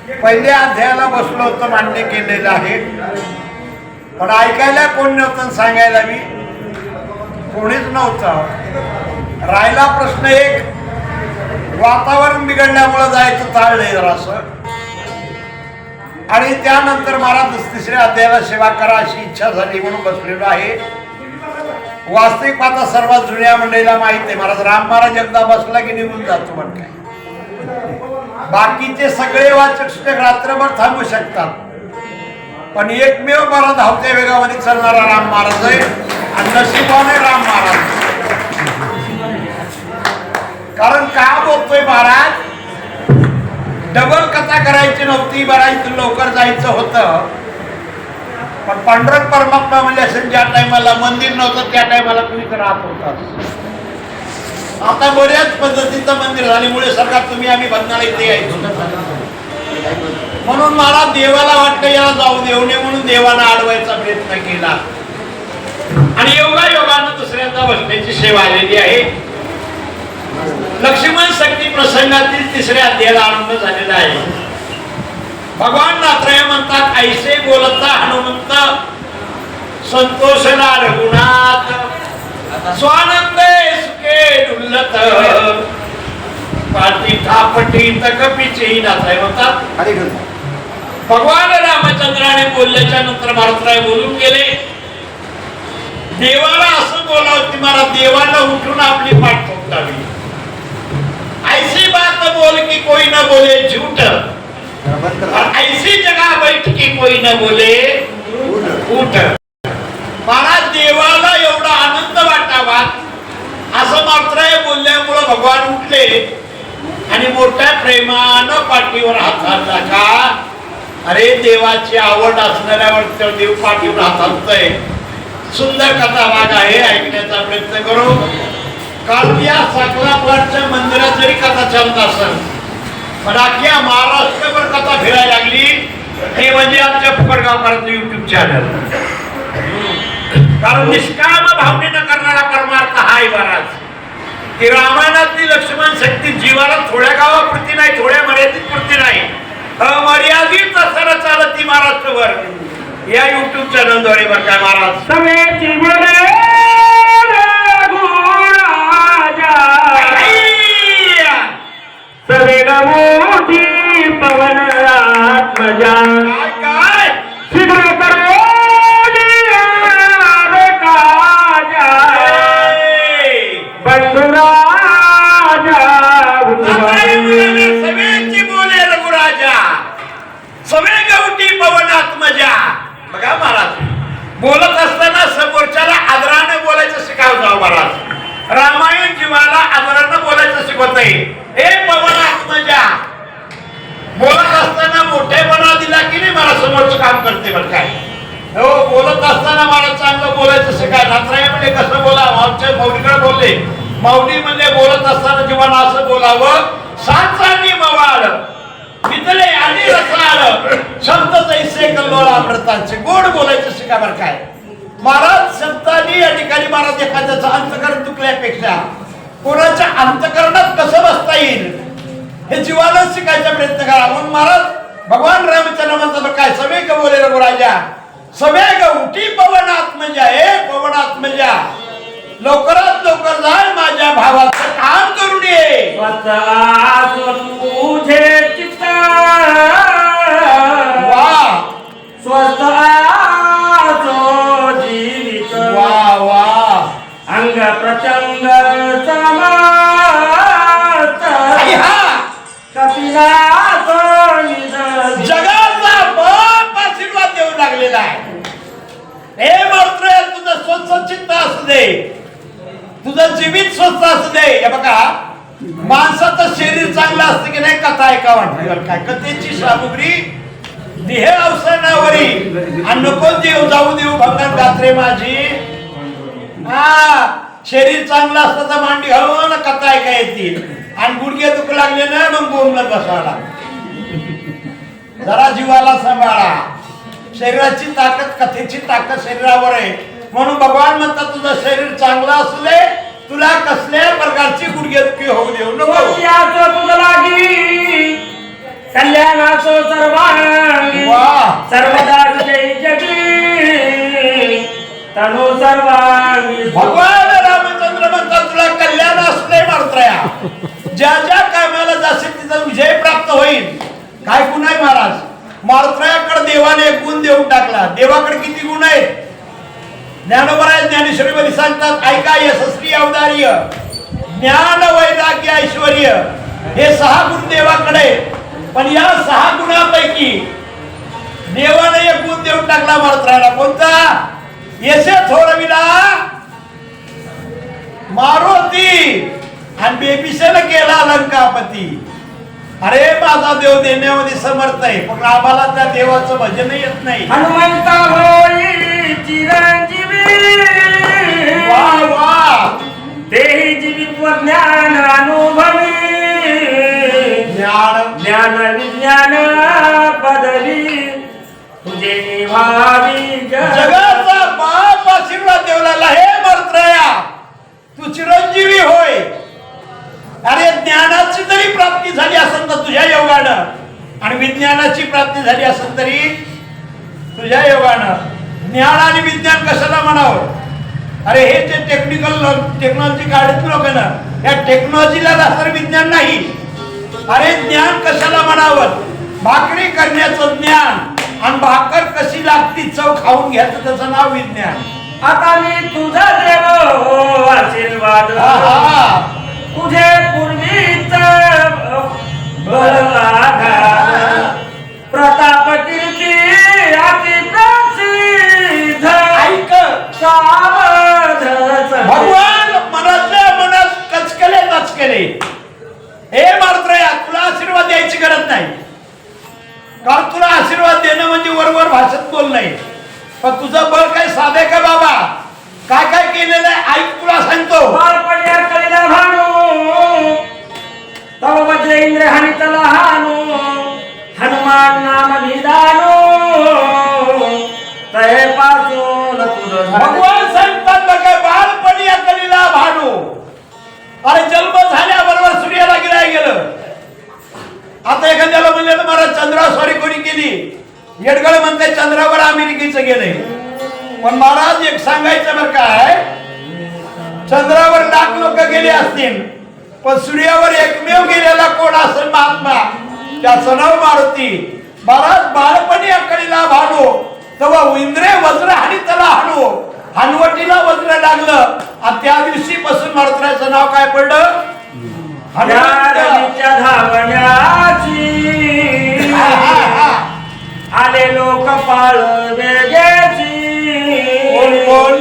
पहिल्या अध्यायाला बसलो होतं, मान्य केलेलं आहे, पण ऐकायला कोण नव्हतं, सांगायला मी कोणीच नव्हतं. राहिला प्रश्न एक, वातावरण बिघडल्यामुळे जायचं टाळलंय जरासं, आणि त्यानंतर महाराज तिसऱ्या अध्यायाला सेवा करा अशी इच्छा झाली म्हणून बसलेलो आहे. वास्तविक आता सर्वात जुन्या मंडळीला माहित आहे, महाराज राम महाराज एकदा बसला की निघून जातो म्हण काय. बाकीचे सगळे वाचक शिक्षक रात्रभर थांबू शकतात, पण एकमेव बरा धावत्या वेगामध्ये चालणारा राम महाराज आहे, आणि नशिबाने राम महाराज. कारण का बोलतोय महाराज, डबल कथा करायची नव्हती, बरायचं लवकर जायचं होतं, पण पांडुरंग परमात्मा म्हणजे असेल ज्या टायमाला मंदिर नव्हतं त्या टायमाला तुम्ही तर राहत होता. आता बऱ्याच पद्धतीचं मंदिर झाल्यामुळे सरकार तुम्ही आम्ही बंधनाला इथे यायचो, म्हणून मला देवाला वाटतं याला जाऊ देऊ नये म्हणून देवाला अडवायचा प्रयत्न केला, आणि योगायोगानं दुसऱ्यांदा बसण्याची सेवा आलेली आहे. लक्ष्मण शक्ती प्रसंगातील तिसऱ्या अध्यायाला आरंभ झालेला आहे. भगवान नाथराय म्हणतात, ऐसे बोलता हनुमंत संतोषला रघुनाथ, स्वानंदे सुखे डुल्लत पाटी थापटी तकपीची. नाथराय म्हणतात, भगवान रामचंद्राने बोलल्याच्या नंतर भारतराय बोलून गेले. देवाला असं बोलावं की मला देवाला उठून आपली पाठ ठोकावी. ऐसी बात बोल की कोई न बोले झूठ, ऐसी जगह बैठ की कोई न बोले उठ. महाराज देवाला एवढा आनंद वाटावा असं मात्र बोलल्यामुळे भगवान उठले आणि मोठ्या प्रेमानं पाठीवर हात घालला. का अरे देवाची आवड असणाऱ्यावर देव पाठीवर हात घालतोय. सुंदर कथा भाग आहे, ऐकण्याचा प्रयत्न करू. काल या सकला प्लॉटच्या मंदिरात जरी कथा चालत असेल, पण अख्ख्या महाराष्ट्रभर कथा फिरायला लागली, हे म्हणजे आमच्या फुकटगावकरांचं युट्यूब चॅनल. कारण निष्काम भावनेनं करणारा परमार्थ हाय महाराज. की रामायणातली लक्ष्मण शक्ती जीवाला थोड्या गावापुरती नाही, थोड्या मर्यादित पुरती नाही, अमर्यादित असताना चालत ती महाराष्ट्रभर या युट्यूब चॅनलद्वारे. बरं काय महाराज, समेची बोले सवेग मोठी पवन आत्मजा, काय शीघ्र करो काजा बंधुराजा. सवेची बोले रघुराजा, सवे गवटी पवन आत्मजा. बघा महाराज, बोलत असताना समोरच्याला आदराने बोलायचं शिकाव जाऊ महाराज. रामायण जीवाला आदरानं बोलायचं शिकवत आहे. हे पवन आत्मजा, बोलत असताना मोठेपणा दिला की नाही मला समोरचं काम करते. बरं काय हो, बोलत असताना मला चांगलं बोलायचं शिकाय. नाथराय म्हणजे कसं बोलावं, आमच्या माऊलीकडे बोलले. माऊली म्हणजे बोलत असताना जीवाला असं बोलावं, साचानी मवाळ मितले आणि रसाळ शब्द जैसे कल्लोळ अमृतांचे. गोड बोलायचं शिका. बरं काय महाराज, शब्दानी या ठिकाणी महाराज एखाद्याचं अंतकरण दुखल्यापेक्षा कोणाच्या अंतकरणात कसं बसता येईल हे जीवाला शिकायचा प्रयत्न करा. म्हणून महाराज भगवान रामचंद्र म्हणतात काय, सवेग बोले रघुराजा, सवेग उठी पवन आत्मजा. हे पवन आत्मजा, लवकरात लवकर जाय माझ्या भावाचं काम करून ये. तुझे चित्त वा स्वतःचो जीवित, वा वा, अंग प्रचंड कपिलाचो निज, जगाचा बाप आशीर्वाद देऊ लागलेला आहे. हे मात्र तुझं स्वच्छ चित्त असू दे, तुझं जीवित स्वच्छ असू दे. हे बघा, माणसाचं शरीर चांगलं असतं की नाही, कथा ऐका वाटली. काय कथेची सामुग्री देह अवसरणावरी, आणि नको देव जाऊ देऊ भंगन गात्रे माझी. हा, शरीर चांगलं असतं तर मांडी घालून कथा ऐका येतील, आणि गुडघे दुख लागले ना मग बोंबलत बसायला. जरा जीवाला सांभाळा. शरीराची ताकद, कथेची ताकद शरीरावर आहे. म्हणून भगवान म्हणतात तुझं शरीर चांगलं असू दे, तुला कसल्या प्रकारची गुडघेदुखी होऊ देऊ नको. तुझ लागी कल्याणाचो सर्वांगी वाह. सर्वदा जय जगी तनु सर्वांगी भगवान रामचंद्र म्हणतात तुला कल्याण असले मारुत्रया. ज्या ज्या कामाला जाशील तिचा विजय प्राप्त होईल. काय गुण आहे महाराज? मारुत्रयाकडे देवाने एक गुण देऊन टाकला. देवाकडे किती गुण आहेत? ज्ञानोबराय ज्ञानेश्वरीमध्ये सांगतात ऐका यशस्वी औदार्य ज्ञान वैराग्य ऐश्वर्य हे 6 गुण देवाकडे. पण या 6 गुणांपैकी देवाने एक गुण देऊन टाकला मारुत्रयाला. कोणता? यशे थोरविला मारुती आणि बेबीसेला केला लंकापती. अरे माझा देव देण्यामध्ये समर्थ आहे पण आम्हाला त्या देवाचं भजन येत नाही. हनुमंता होई चिरंजीवी वा वा. तेही जीवित्व ज्ञान अनुभवी ज्ञान ज्ञान विज्ञान पदवी तुझे निभावी जगाचा बाप आशीर्वाद देवला. हे मारुत्रया तू चिरंजीवी होय. अरे ज्ञानाची जरी प्राप्ती झाली असेल तर तुझ्या योगानं आणि विज्ञानाची प्राप्ती झाली असेल तरी तुझ्या योगानं. ज्ञान आणि विज्ञान कशाला म्हणावं? अरे हे जे टेक्नॉलॉजी काढत लोक ना या टेक्नॉलॉजीला असं विज्ञान नाही. अरे ज्ञान कशाला म्हणावं? भाकरी करण्याचं ज्ञान आणि भाकर कशी लागती चव खाऊन घ्यायचं त्याचं नाव विज्ञान. आता मी तुझा देव आशीर्वाद तुझे पूर्वीच प्रताप कीर्ती अति प्रसिद्ध ऐक सावध भगवान मनातल्या मनात कचकले. हे मारुत्रया तुला आशीर्वाद द्यायची गरज नाही. कारण तुला आशीर्वाद देणं म्हणजे वरवर भाषेत बोलणं आहे. पण तुझं बळ काय साधे का बाबा? काय काय केलेलं आहे ऐक तुला सांगतो. बाळपण्या कळीला भानू तव वज्र इंद्र हानितला हानू हनुमान नाम निदानो तहे पासून तुझं भगवान सांगतात बघा बालपणी अकलीला भानू. अरे जन्म झाल्याबरोबर सूर्याला गिराय गेलं. आता एखाद्याला म्हणलं मला चंद्रावर स्वारी कोणी केली? येडगळ म्हणते चंद्रावर अमेरिकेचं गेलंय. पण महाराज एक सांगायचं बरं काय चंद्रावर लाख लोक गेले असतील पण सूर्यावर एकमेव गेलेला कोण असेल महात्मा त्याचं नाव मारुती. महाराज बालपणी अकलीला भानू तेव्हा इंद्रे वज्र हानी त्याला हाणू हनवटीला वज्र लागलं आणि त्या दिवशी पासून मारुतीचं नाव काय पडलं? हनुमंताच्या धावण्याची आले लोक पाळ वेगेची कोण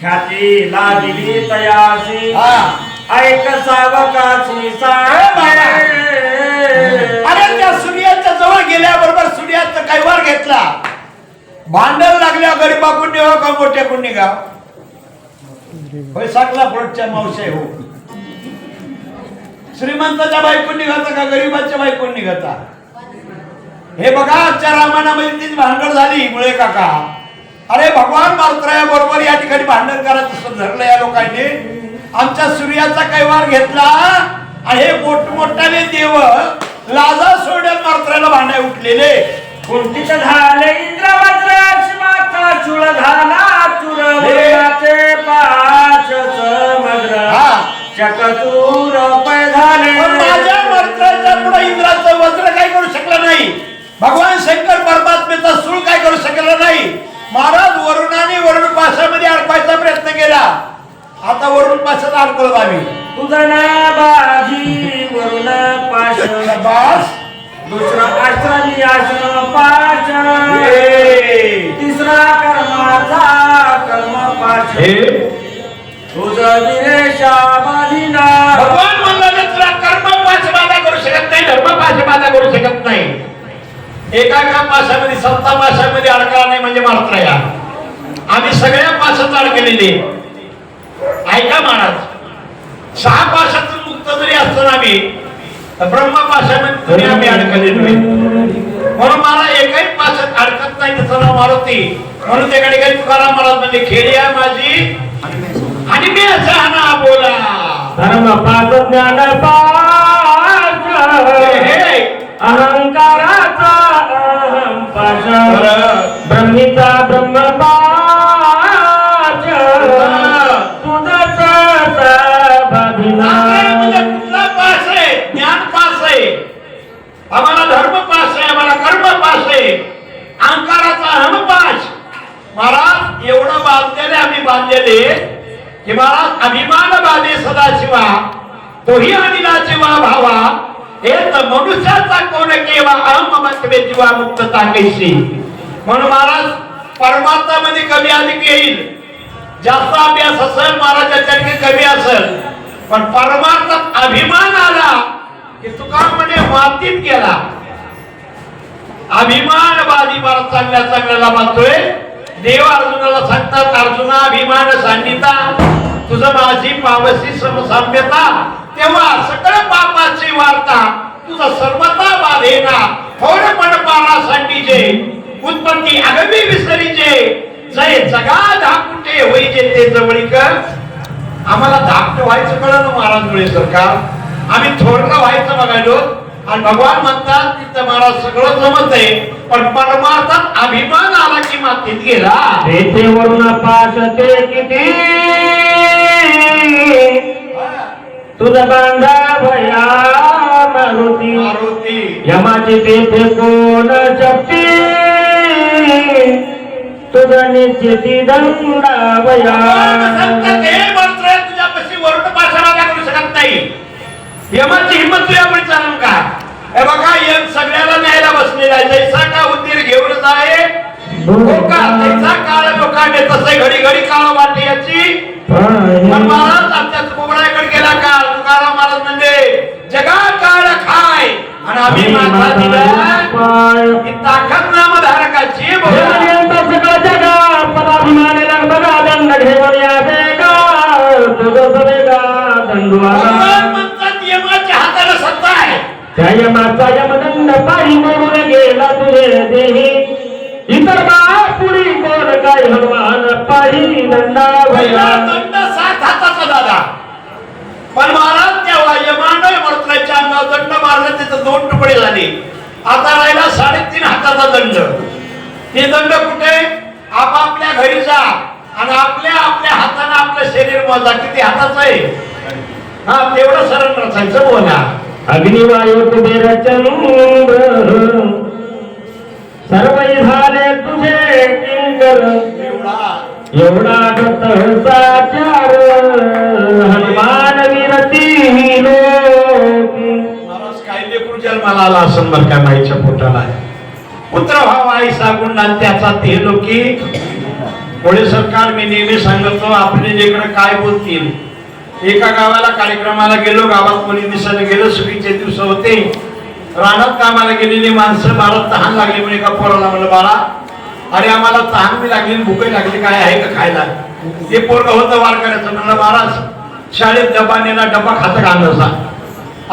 ख्याती लागली तयासी हा. ऐक सावकाची सांगे. अरे त्या सूर्याच्या जवळ गेल्याबरोबर सूर्याचा कैवार घेतला. भांडण लागल्या गरीबाकडून निघाव का मोठ्याकडून निघाव? होय साकला प्लॉटच्या मावशे हो. श्रीमंताच्या बायकोन निघाता का गरीबाच्या बायकोन निघाता? हे बघा आजच्या रामायणामध्ये तीच भांडण झाली मुळे काका. अरे भगवान मारुत्रया बरोबर या ठिकाणी भांडण करायचं धरलं या लोकांनी. आमच्या सूर्याचा कैवार घेतला आणि हे मोठमोठाले देव लाजा सोडून मारुत्रयाला भांडाय उठलेले. कुंठित झाले इंद्र वज्राची माता चूळ झाला चुरवण्याचे पाच समग्र चकचूर पै झाले. पण माझ्या मारुत्रयाच्या पुढे इंद्राचं वज्र काय करू शकलं नाही. भगवान शंकर परमात्मेचा सूळ काय करू शकला नाही. महाराज वरुणाने वरुण पाशामध्ये अडकवायचा प्रयत्न केला. आता वरुण पाशात अडकवलं आम्ही. तुझं ना बाजी वरुण पाश बास दुसरा आश्रमी आश्रम पाश तिसरा कर्माचा कर्म पाश तुझं विरेशा बाधिना. भगवान म्हणलं तुला कर्म पाशबाधा करू शकत नाही धर्म पाशबाधा करू शकत नाही. एका पाशामध्ये 7 पाशामध्ये अडकला नाही म्हणजे मारुत्रया. आम्ही सगळ्या पाशात अडकलेले. ऐका महाराज 6 पाशातून मुक्त जरी असतो ना आम्ही तर ब्रह्म पाशामध्ये आम्ही अडकलेलो आहे. म्हणून मला एकही पाशात अडकत नाही त्याचं नाव मारुती. म्हणून त्या ठिकाणी तुकाराम महाराज म्हणजे खेळ्या माझी आणि मी असा ना बोला धर्म पाच ज्ञान पाच अहंकाराचा अहम पाश ब्रह्मीचा ब्रह्मपाश तुझच बाधिना कुठला पास आहे? ज्ञान पास आहे, आम्हाला धर्म पास आहे, आम्हाला कर्म पास आहे, अहंकाराचा अहम पाश. महाराज एवढं बांधलेले आम्ही बांधलेले की महाराज अभिमान बाधे सदाशिवा तोही अनिलाचे वा भावा हे तर मनुष्याचा कोण केवा अहमत्वे जीवा मुक्तता कैसी. म्हणून महाराज परमात्मा मध्ये कमी अधिक येईल, जास्त अभ्यास असेल महाराजाच्या कमी असेल, पण परमार्थात अभिमान आला की तुका म्हणे मातीत गेला. अभिमान बाधी महाराज चांगल्या चांगल्याला बांधतोय. देव अर्जुनाला सांगतात, अर्जुना अभिमान सांगिता तुझं माझी पावसी समसाम्यता, तेव्हा सकळ पापाची वार्ता तुझा सर्वता बाधेना. थोडपण पारा सांडीजे उत्पत्ती अगदी विसरीजे, जय जगा धाकुटे होईजे ते जवळीक. आम्हाला धाकटं व्हायचं कळलं महाराज मुळे सरकार, आम्ही थोडं व्हायचं बघायलो. आणि भगवान म्हणतात तिथं महाराज सगळं जमत आहे, पण परमार्थात अभिमान आला की मातीत गेला. तेथे वरून पाश ते किती तुझ बांधा भया मारुती मारुती यमाची तेथे कोण शक्ती तुझ निश्चिती दंडावया. हे मंत्र तुझ्यापाशी वरून पाशा मागा करू शकत नाही. यमाची हिंमत तुझ्यामुळे चालू का? हे बघा यम सगळ्याला न्यायला बसलेला आहे. जैसा का उद्दीर घेऊन जाय धोका त्याचा काळ लोकांनी तसे घडी घडी काळ वाटली याची. पण महाराज आमच्या कोबड्याकडे गेला काळ. तुकाराम महाराज म्हणजे जगा काळ खाय आणि आम्ही माथा दिला ही ताकद नामधारकाची. सगळं जगा पदाभिमाने बघा दंड घेऊन या बेगा तुझं सवेगा दंडवाला. यमाच्या हाताला सत्ता आहे. त्या यमाचा यमदंड पायी मोडून गेला तुझे देही. इतर पुढी कोण काय हनुमान पायी दंडावया. दंड 7 हाताचा दादा. पण महाराज तेव्हा यमाने मरत्राच्या अंगावर दंड मारला, तिथं 2 तुकडे झाले. आता राहिला 3.5 हाताचा दंड. ते दंड कुठे? आपापल्या घरी जा आणि आपल्या आपल्या हाताने आपलं शरीर मोजा. किती हाताचं आहे? हा तेवढं सरळ रचायचं बोला. अग्निवायू कुबेर चंद्र सर्वही झाले तुझे किंकर. एवढा साचार हनुमान विरती लोकी. महाराज काय लेकरू जन्माला आला असं बरं का माईच्या पोटाला. पुत्र व्हावा आईसा गुंडा त्याचा ते लोकी. पुढे सरकार मी नेहमी सांगतो आपले लेकरं काय बोलतील. एका गावाला कार्यक्रमाला गेलो, गावात कोणी दिसायला गेलो, सुगीचे दिवस होते. रानात कामाला गेलेली माणसं, मला तहान लागली म्हणे. एका पोराला म्हणलं बाळा अरे आम्हाला तहान बी लागली, भूकही लागली, काय आहे का खायला? ते पोरगं होतं वार करायचं. म्हणलं महाराज शाळेत डबा नेला, डबा खातं कांदाचा.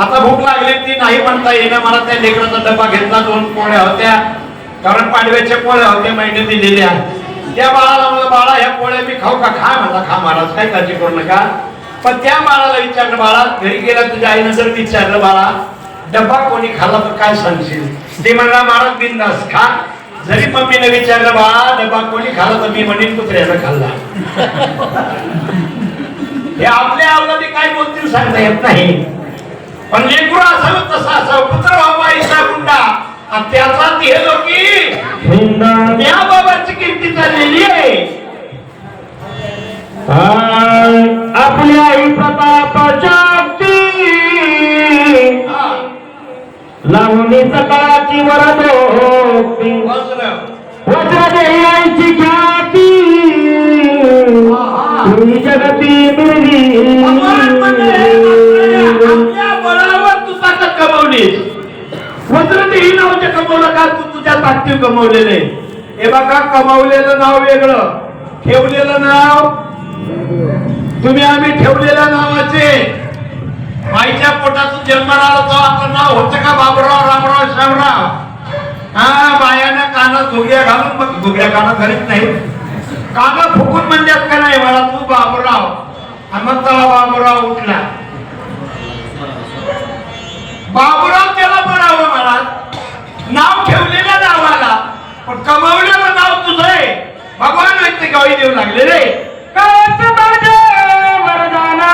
आता भूक लागली ती नाही म्हणता येईना. मला त्या लेकराचा डबा घेतला. 2 पोळ्या होत्या, कारण पाडव्याच्या पोळ्या होत्या महिने दिलेल्या. त्या बाळाला म्हणलं बाळा ह्या पोळ्या मी खाऊ का? खा म्हणला. खा महाराज, काय काळजी करू नका. पण त्या बाळाला विचारलं बाळा घरी गेला तुझ्या आईनं जर विचारलं बाळा डब्बा कोणी खाल्ला तर काय सांगशील? ते म्हणला महाराज बिंदास खा. जरी मम्मीने विचारलं बाळा डब्बा कोणी खाल्ला तर मी म्हणेन कुत्र्यानं खाल्ला. हे आपल्या अवलादी काय बोलतील सांगता येत नाही. पण लेकरू असावं तसं असावं. पुत्र व्हावा आईचा गुंडा आणि त्याचा ते लोकी त्या बाबाची कीर्ती चाललेली आहे. आपल्या आई प्रताप शक्ती लावणी सकाळची वरदोक्ती. वज्र देही आईची ख्याती तुम्ही जगती मिळली. आपल्या बळावर तू ताकद कमवलीस. वज्रदेही नावाचे कमवलं का? तू तुझ्या ताकदीवर कमवलेले. हे बघा कमवलेलं नाव वेगळं, ठेवलेलं नाव तुम्ही आम्ही ठेवलेल्या नावाचे. आईच्या पोटातून जन्माला आलो तो आपलं नाव होतं का बाबूराव, रामराव, श्यामराव? हा बायानं कानात घुगड्या घालून, मग घुगड्या कानात घालीत नाही, कानात फुकून म्हणतात का नाही मला तू बाबूराव. आणि मग त्याला बाबूराव उठला. बाबूराव त्याला म्हणावं मला नाव ठेवलेल्या नावाला पण कमवलेलं नाव तुझं आहे. भगवान व्यक्ती गावी देऊ लागले रे. काच माझे वरदाना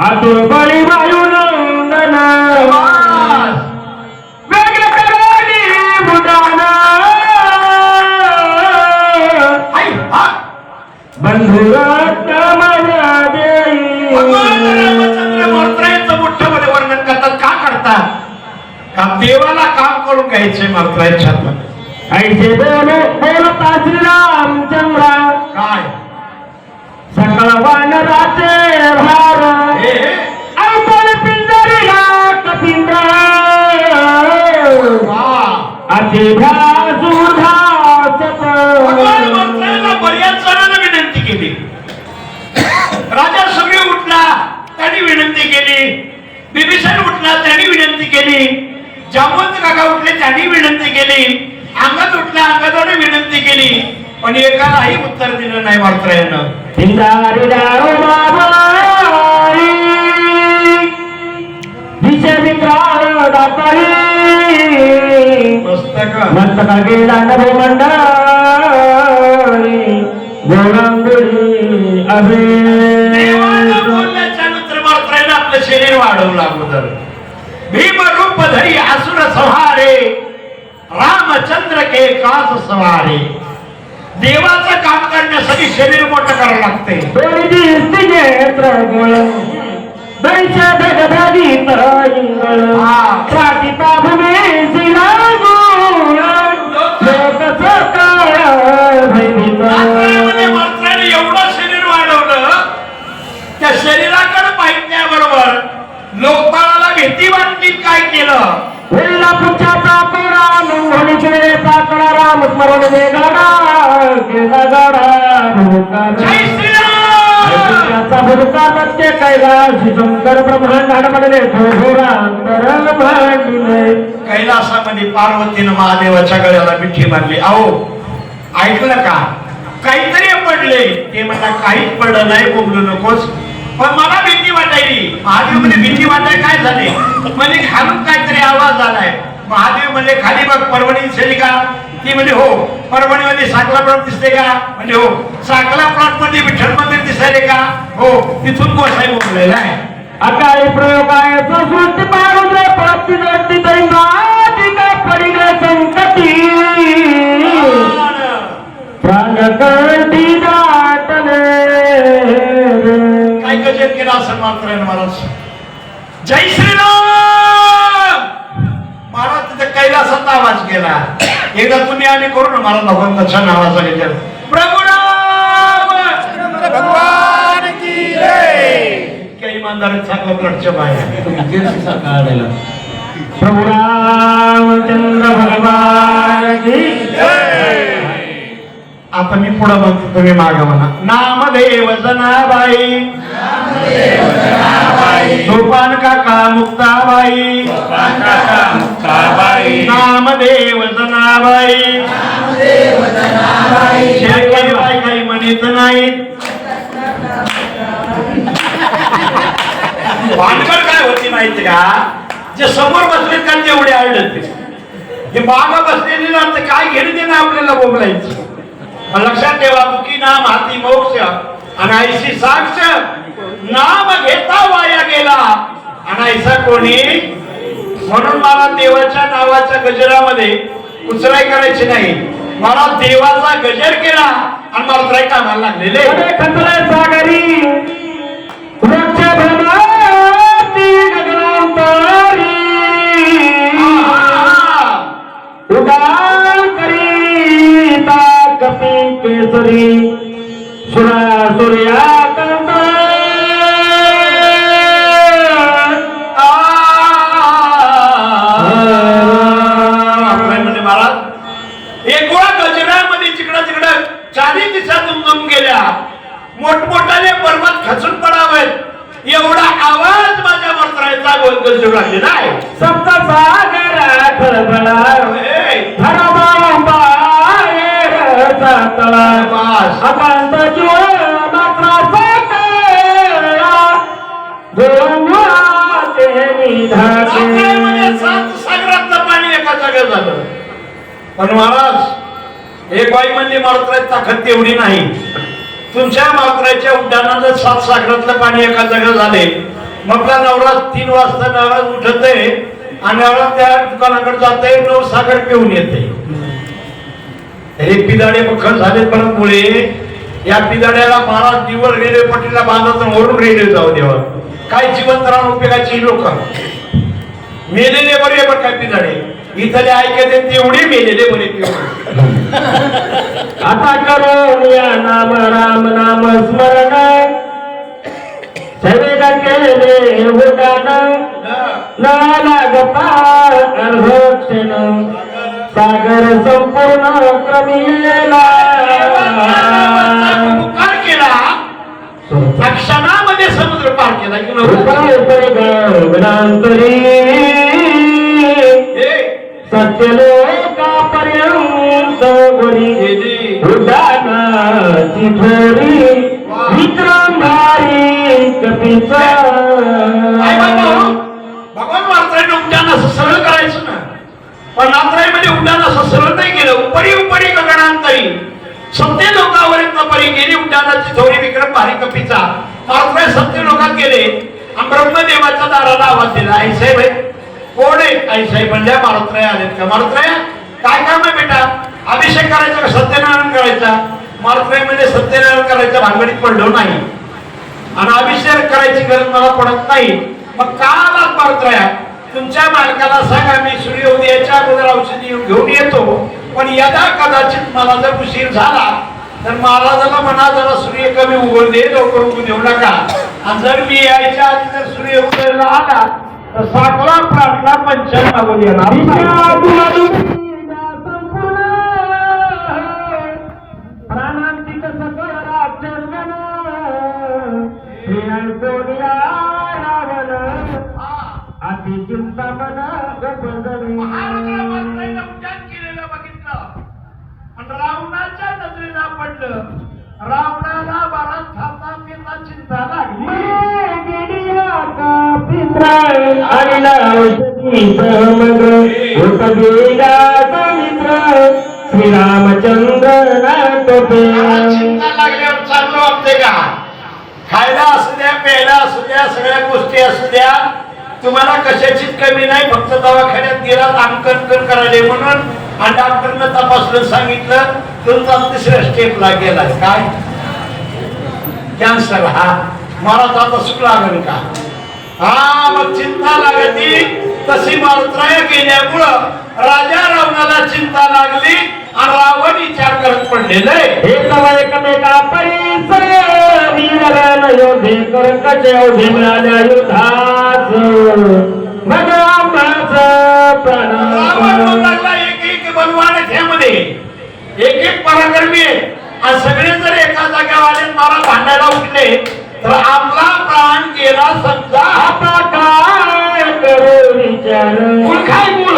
आतुर बळी वायू नंदना वेगळं करानी बुडाना बंधुरात माझ्या देई. भगवान रामचंद्र मात्राचं मोठं मध्ये वर्णन करतात. का करतात? का देवाला काम करून घ्यायचे मात्राच्या ऐसे बोलता श्रीरामचंद्र काय सकळ वानराचे भार आपण पिंजरीला कपिंद्र असे भगवान मंत्र्याला बऱ्याच जणांना विनंती केली. राजा सगळे उठला त्यांनी विनंती केली. बिभीषण उठला त्यांनी विनंती केली. जामवंत काका उठले त्यांनी विनंती केली. अंगद उठला अंगदाने विनंती केली. पण एकालाही उत्तर दिलं नाही मंत्र्यानं. पिंजारी दारो बाबाई दिशे मित्रार दाताई मस्तका गेला नभो मंडळी गोरांगुळी अभे. देवाला बोलल्याच्या नंतर मंत्र्यानं आपलं शरीर वाढवलं अगोदर. भीम रूप धरी असुर संहारे रामचंद्र के कास सवारे. देवाचं काम करण्यासाठी शरीर मोठं करावं लागते. मंत्र्याने एवढं शरीर वाढवलं त्या शरीराकडे पाहिल्याबरोबर लोकपाळाला भीती वाटली. काय केलं? रामस्मरण वेगळा केला गडा शंकर ब्रह्मांड पडले कैलासामध्ये पार्वतीनं महादेवाच्या गळ्याला मिठी मारली. अहो ऐकलं का? काहीतरी पडले. ते मला काहीच पडलं नाही. बोलू नकोस. पण मला भीती वाटायली. महादेव म्हणजे भीती वाटाय काय झाले म्हणजे खालून काहीतरी आवाज आलाय. महादेव म्हणजे खाली बघ परभणी दिसेल का? ती म्हणजे हो. परभणीमध्ये साकला प्लॉट दिसते का? म्हणजे हो. साकला प्लॉट मध्ये विठ्ठल मंदिर दिसायले का? हो. तिथून गोसाई बोललेला आहे. अकाळी प्रयोगायचं सृष्टी पाडून प्राप्ती दृष्टी दैवाधिका पडिले संकटी प्राणकंठी दाटले. काय गजर केला असं मात्र महाराज. जय श्रीराम महाराज. तिथे कैलासाचा आवाज केला. एकदा तुम्ही आणि करू ना मला भगवंताच्या नावाचा विचार. प्रभू राम भगवान की जय. काही इमानदार चांगलं लढच्या बाहेर प्रभू रामचंद्र भगवान की जय. आता मी पुढे म्हणतो तुम्ही मागे म्हणा. नामदेव जनाबाई सोपान काका मुक्ताबाई नामदेव जनाबाई शेळकेबाई काही म्हणत नाहीत. भानगड काय होती माहिती का? जे समोर बसले का तेवढे आढळते. हे माग बसलेले ना काय घेणे देणं आपल्याला बोलायचं. लक्षात ठेवा. मुकी नाम हाती मोक्ष आणि ऐशी साक्ष नाम घेता वाया गेला आणि ऐसा कोणी. म्हणून मला देवाच्या नावाच्या गजरामध्ये उचराई करायची नाही. मला देवाचा गजर केला आणि मला उचराई कामाला लागलेले. सागरी वृक्ष भ्रमती गगनांतरी उडान करीता कपी केसरी सूर्या चारी दिशा दुमदुम गेल्या. मोठमोठाले पर्वत खचून पडावेत एवढा आवाज माझ्या मंत्राचा गोलगोल लागलेला आहे. सप्त सागरा खळबळा अकांत जीव मात्राचा नागराईमध्ये 7 सागरातलं पाणी एका जागेवर झालं. पण महाराज एक बाई म्हणली मारुत्राची ताकद तेवढी नाही. तुमच्या मारुत्राच्या उड्डाणानं 7 सागरातलं पाणी एका जागेवर झाले. मग नवरा 3 वाजता नवरा उठते आणि नवरा त्या दुकानाकडे जाते 9 सागर पिऊन येते. हे पिदाडे मखर झाले परत मुळे या पिदाड्याला महाराज दिवस रेल्वे पट्टीला बांधत वरून रेल्वे जाऊ देवा. काय जिवंत राहून उपयोगाची लोक मेलेले बरे पण काय पिदाडे इथले ऐकते तेवढे मेलेले बरे पिऊन. आता करून या नाम राम नाम स्मरण सवेग केले उडान नाला गपार अर्धक्षण सागर संपूर्ण क्रमियेला पार केला. क्षणामध्ये समुद्र पार केला की गगनांतरी सत्यलोकापर्यंत वरी उड्डाणाची ठोरी विक्रमधारी कपीचा. भगवान मात्राने उड्डाण असं सरळ करायचं ना. पण नात्राईमध्ये उड्डाण असं सरळ नाही केलं. उपरी उपरी गगनांतरी सत्य लोकापर्यंत परी गेली उड्डाणाची थोडी विक्रम भारी कपीचा. मात्राई सत्य लोकात गेले आणि ब्रह्मदेवाच्या दाराला आवाज दिला. आईसाहेब कोण आहे? आईसाहेब म्हणल्या मारुत्राय आलेत का? मारुत्राय काय काम आहे बेटा? अभिषेक करायचा का सत्यनारायण करायचा? मारुत्राय म्हणजे सत्यनारायण करायच्या भानगडीत पडलो नाही आणि अभिषेक करायची गरज मला पडत नाही. मग का आलात मारुत्राय? तुमच्या मालकाला सांगा मी सूर्योदयाच्या अगोदर औषधी घेऊन येतो. पण यदा कदाचित मला जर उशीर झाला तर महाराजाला म्हणा जरा सूर्य कमी उगवून दे, लवकर उगू देऊ नका. आणि जर मी यायच्या आधी जर सूर्य उदयाला आला तर साखला प्रार्थना पंचायत मागून येणार. प्राणांतिक सकळ राजन अति चिंता मना केलेलं बघितलं आणि रावणाच्या नजरेला पडलं. रावणाला बाळात खाता पिता चिंता लागली. श्रीरामचंद्र चिंता लागल्यावर चांगलं वाटते का? खायला असू द्या, प्यायला असू द्या, सगळ्या गोष्टी असू द्या, तुम्हाला कशाचीच कमी नाही. फक्त दवाखान्यात गेला अंकन करायला म्हणून आणि डॉक्टरनं तपासलं सांगितलं तुमचा 3ऱ्या स्टेपला गेलाय. काय? कॅन्सर. हा मला आता सुख लागेल का? हा मग चिंता लागती. तशी मारुत्राय गेल्यामुळं राजा रावणाला चिंता लागली आणि रावण विचार करत पडलेलं आहे. हे तवा एकमेका परिसर वीररण योधे कर कचे मिळाल्या युद्धास मग आंबाच प्राण. रावण लागला एक एक बलवान त्यामध्ये एक एक पराक्रमी आहे आणि सगळे जर एका जागेवर आले मला भांडायला उठले तर आपला प्राण गेला समजा. आता काय करू विचार मूळ काय मूळ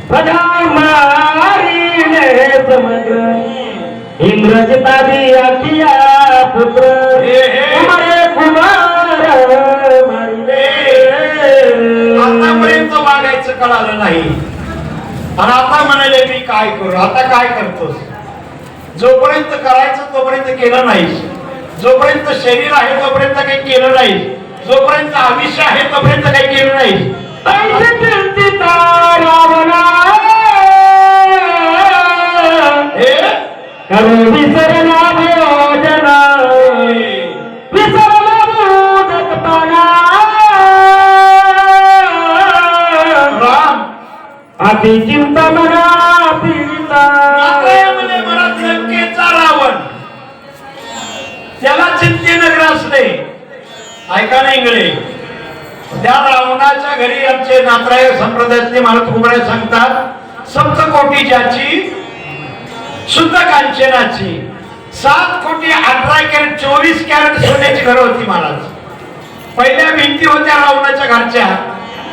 प्रजा मारीने समग्र इंद्रजिता दिया पुत्र कुमारे कुमार मारिले. आतापर्यंत वागायचं कळालं नाही आणि आता म्हणाले मी काय करू? आता काय करतोस? जोपर्यंत करायचं तोपर्यंत केलं नाहीस. जोपर्यंत शरीर आहे तोपर्यंत काही केलं नाही. जोपर्यंत आयुष्य आहे तोपर्यंत काही केलं नाही. रावणा करू विसरला भोजना विसरला भूतपणा. राम अति चिंता मना पीडिता. नात्रायामध्ये मराठी लंकेचा रावण त्याला चिंतेनं ग्रासले. ऐका नाही इंगळे त्या रावणाच्या घरी आमचे नात्राय संप्रदायातले महाराज कुमार सांगतात सप्तकोटी ज्याची शुद्ध कांचनाची 7 कोटी 18 कॅरेट 24 कॅरेट सोन्याची घरं होती महाराज. पहिल्या भिंती होत्या रावणाच्या घरच्या.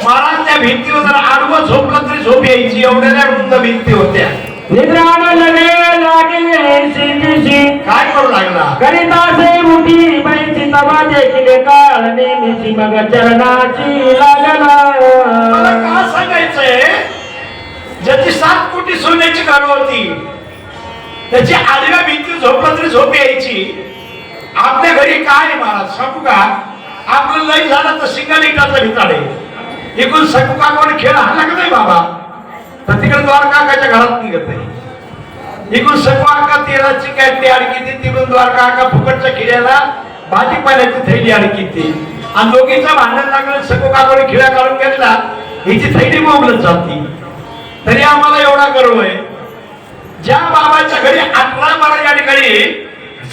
महाराज त्या भिंतीवर जर आडवं झोपलं तरी झोप यायची एवढ्या रुंद भिंती होत्या. निद्राण लगे लागले शिशी काय करू लागला करितासे मुठी बैची तवा देखील काळ नेहमीची मग चरणाची लागला मला का सांगायचंय ज्याची 7 कोटी सोन्याची घरं होती त्याची आडव्या भिंती झोपलं तरी झोप यायची आपल्या घरी काय आहे महाराज सांगू का आपलं लई झालं तर सिंगलिकाचा भिताडे एकूण सकू काकावर खेळ हा लागत नाही बाबा तर तिकडे द्वारकाकाच्या घरात निघत नाही एकूण सकू काका तेलाची कॅटली अडकी ती तिकडून द्वारकाका फुकटच्या खिड्याला भाजीपाल्याची थैली अडकी ती आणि दोघीचं भांडण लागलं सकू काकावर खिळा काढून घेतला हिची थैली मोगलत जाती तरी आम्हाला एवढा गर्व आहे ज्या बाबाच्या घरी 18-12 या ठिकाणी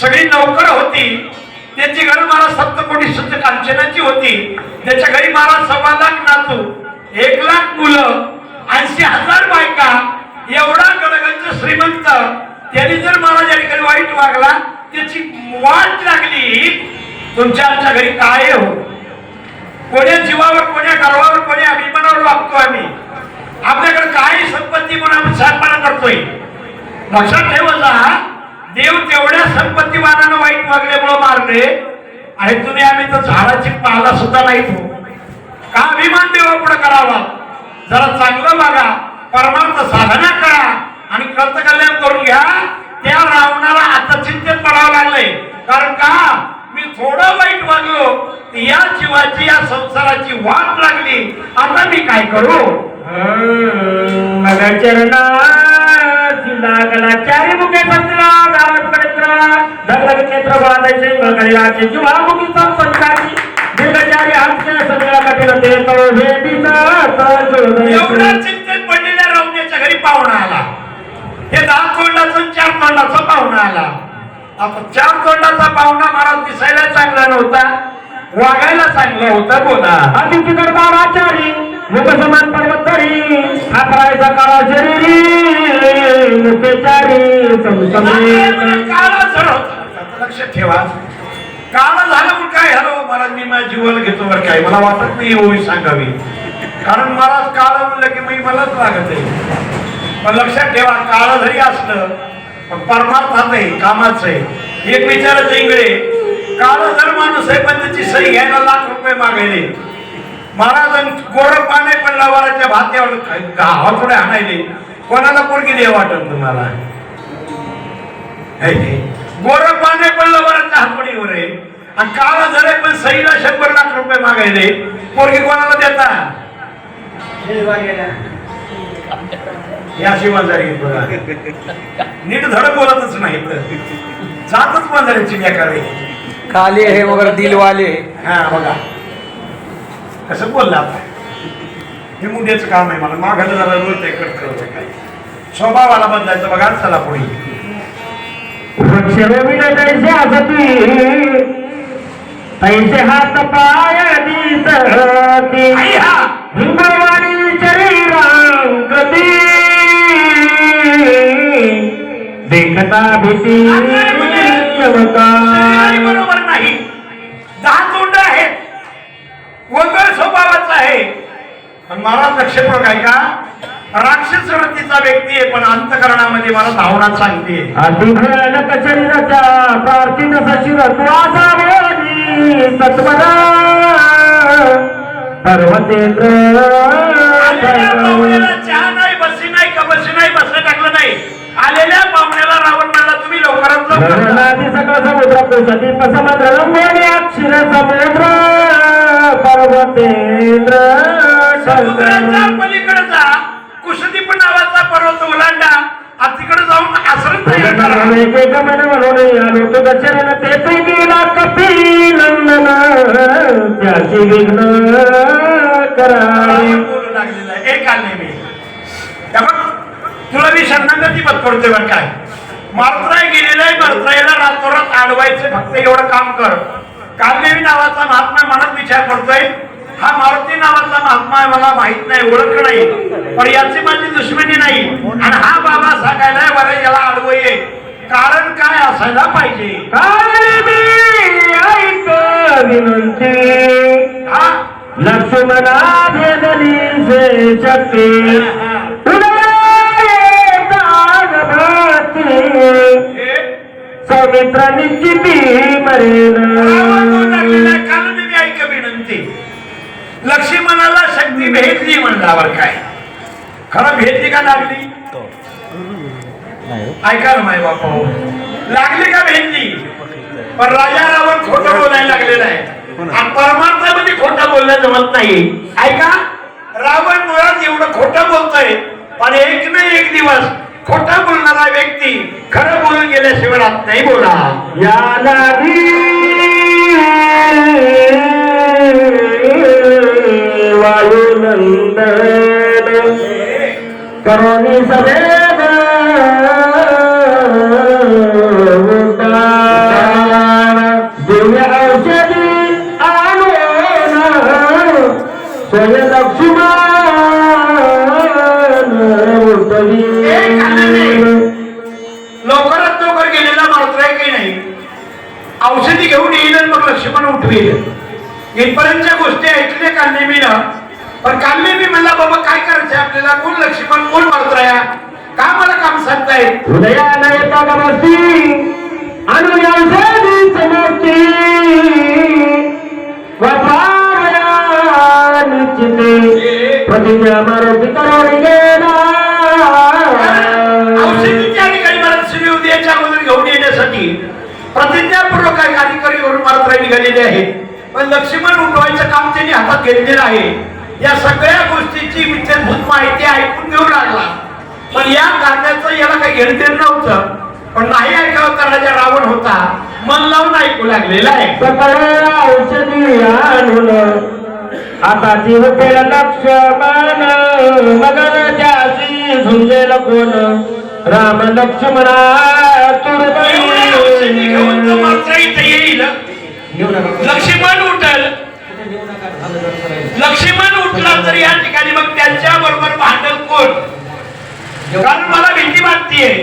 सगळी नौकर होती त्याची घरी महाराज 7 कोटी शुद्ध कांचनाची होती त्याच्या घरी महाराज 1.25 लाख नातू 1 लाख मुलं 80,000 बायका एवढा गडगंज श्रीमंत त्यांनी जर महाराज या ठिकाणी वाईट वागला त्याची वाट लागली तुमच्या आमच्या घरी काय हो कोण्या जीवावर कोण्या गर्वावर कोण्या अभिमानावर वागतो आम्ही आपल्याकडे काही संपत्ती म्हणून आम्ही सातपणा करतोय लक्षात ठेवायचा देव तेवढ्या संपत्तीवानानं वाईट वागल्यामुळे मारले आणि तुम्ही आम्ही तर झाडाची पाला सुद्धा नाही हो का अभिमान देवा पुढे करावा जरा चांगलं वागा परमार्थ साधना करा आणि कर्त कल्याण करून घ्या त्या रावणाला आता चिंतेत पडावं लागलंय कारण का मी थोडं वाईट वागलो या जीवाची या संसाराची वाट लागली आता मी काय करू मग चरणाची लागला चारी मुखे बसला दारात पडला धगधग नेत्र बांधायचे मगळ्याचे जीवामुखी संसाराची दीर्घचारी हातच्या सगळ्या कठीण ते तो एवढ्या चिंतेत पडलेल्या रावण्याच्या घरी पाहुणा आला हे 10 तोंडाचं 4 तोंडाचा पाहुणा आला आता 4 तोंडाचा पाहुणा महाराज दिसायला चांगला नव्हता वागायला चांगला होता बोला अतिथिकर बाराचारी मुख समान पर्वतरी हातरायचा काळा शरीरी मुखेचारी काळा झड होता लक्षात ठेवा काळा झालं म्हणून काय हॅलो महाराज मी माझ्या जीवाला घेतो बरं काय मला वाटत नाही होई सांगावी कारण महाराज काळा म्हणलं की मी मलाच लागत आहे पण लक्षात ठेवा काळा जरी असलं पण परमार्थात आहे कामाचं आहे एक विचारायचं इंगळे काळा जर माणूस आहे पण त्याची सही घ्यायला लाख रुपये मागायले महाराज गोर पाने पण लवाराच्या भात्यावर हातोडे आणायले कोणाला पोरगी द्या वाटत तुम्हाला गोर पाने पण लवाराच्या हातोडीवर आहे आणि काळा जरे पण सहीला 100 लाख रुपये मागायले पोरगी कोणाला देता या शिवाजारी बघा नीट धड बोलतच नाही जातच बाजाराची व्याकारे काले हे वगैरे दिलवाले हा बघा कसं बोलला आता हे मुंड्याचं काम आहे मला मागायला जरा रोज करत काय स्वभावाला बदलायचं बघा चला पुढे पैसे हात पाय दिसती हिंगवाणी शरीरांगती देखता भीती बरोबर नाही 10 तोंड आहेत वगैरे स्वभावाचा आहे पण महाराज नक्षत्र काय का राक्षस वृत्तीचा व्यक्ती आहे पण अंतकरणामध्ये मला भावना चांगली आहे अतिभयानक शरीराच्या प्रार्थीत सशिर तुझा वेदी सत्वरा पर्वतेंद्र चहा नाही बसी नाही कबसी नाही बसलं टाकलं नाही आलेल्या पाहुण्याला रावण म्हणला तुम्ही लवकरात सकळ समुद्र कोशदीप समुद्र रंगोली अक्षर समुद्र पर्वतेंद्र समुद्राच्या पलीकडे जा कुशदीप नावाचा पर्वत ओलांडा आणि तिकडे जाऊन आश्रम तयार करा ते गेला कपिनंदन त्याची विघ्न करा बोलू लागलेला आहे एक काल नाही मी तुला मी शरणागती पत्करतोय बरं काय मारुत्राय गेलेला आहे मारुत्रायला रातोरात अडवायचं फक्त एवढं काम कर कालदेवी नावाचा महात्मा मनात विचार करतोय हा मारुती नावाचा महात्मा आहे मला माहित नाही ओळख नाही पण याची माझी दुश्मनी नाही आणि हा बाबा सांगायला बरं याला अडवय कारण काय असायला पाहिजे काय मी ऐक विनंती हा लक्ष्मणा भेदली जे शक्ती मित्र निश्चिती रावण बोलू लागलेला मरेन. काल मी ऐक विनंती लक्ष्मणाला शक्ती भेटली म्हणल्यावर काय खरं भेटली का लागली ऐका ना माय बापा लागली का भेटली पण राजा रावण खोटं बोलायला लागलेला आहे आणि परमार्थामध्ये खोटं बोलणं जमत नाही ऐका रावण मुळात एवढं खोटं बोलतोय पण एक ना एक दिवस खोटा बोलणारा व्यक्ती खरं बोलून गेल्याशिवाय राहत नाही बोला या नादी वायुनंदन करोनी सवेद दिव्य औषधी आणून स्वय लक्ष्मण लवकरात लवकर गेलेला मात्र आहे काही नाही औषधी घेऊन येईल आणि मग लक्ष्मण उठवेल इथपर्यंतच्या गोष्टी ऐकल्या कालनेमीनं पण कालनेमी म्हणला बाबा काय करायचं आपल्याला कोण लक्ष्मण कोण मारतराया का मला काम सांगतायत उदयाला येता गमस्ती आणि औषधी समजती निश्चिते प्रतिज्ञा मारुती करून गेला औषधीच्या ठिकाणी मला सूर्य उदयाच्या अगोदर घेऊन येण्यासाठी प्रतिज्ञापूर्वक काही कार्यकरी करून मात्र निघालेले आहेत पण लक्ष्मण उठवायचं काम त्यांनी हातात घेतलेलं आहे या सगळ्या गोष्टीची विचारभूत माहिती ऐकून घेऊ लागला पण या कारणाचं याला काही घेणं नव्हतं पण नाही ऐकावं करणारा रावण होता मन लावून ऐकू लागलेला आहे सकळ औषधी आणून आता जीवतेल लक्ष्मण मगन त्याशी झुंजेल कोण राम लक्ष्मणा एवढी औषधी घेऊन तो मात्र इथे येईल लक्ष्मण उठल लक्ष्मण उठला तर या ठिकाणी मग त्यांच्या बरोबर भांडण कोण कारण मला भीती वाटतेय